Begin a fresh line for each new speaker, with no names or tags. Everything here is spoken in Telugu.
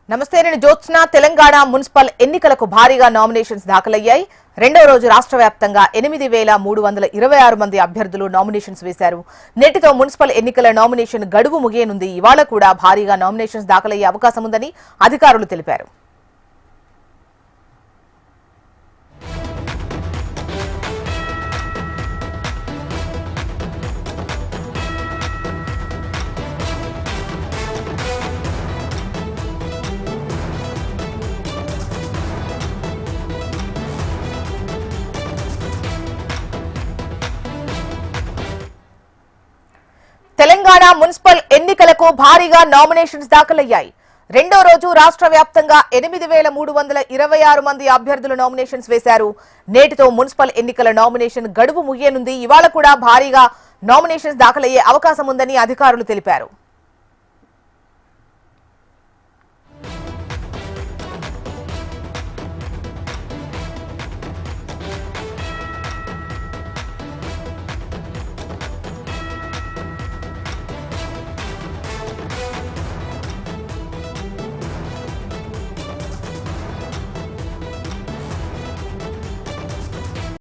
నమస్తే నేను జ్యోత్స్న తెలంగాణ మున్సిపల్ ఎన్నికలకు భారీగా నామినేషన్స్ దాఖలయ్యాయి. రెండో రోజు రాష్ట్ర వ్యాప్తంగా 8326 మంది అభ్యర్థులు నామినేషన్స్ వేశారు. నేటితో మున్సిపల్ ఎన్నికల నామినేషన్ గడువు ముగియనుంది. ఇవాళ కూడా భారీగా నామినేషన్స్ దాఖలయ్యే అవకాశం ఉందని అధికారులు తెలిపారు. తెలంగాణ మున్సిపల్ ఎన్నికలకు భారీగా నామినేషన్స్ దాఖలయ్యాయి. రెండో రోజు రాష్ట్ర వ్యాప్తంగా 8326 మంది అభ్యర్థులు నామినేషన్స్ వేశారు. నేటితో మున్సిపల్ ఎన్నికల నామినేషన్ గడువు ముగియనుంది. ఇవాళ కూడా భారీగా నామినేషన్స్ దాఖలయ్యే అవకాశం ఉందని అధికారులు తెలిపారు.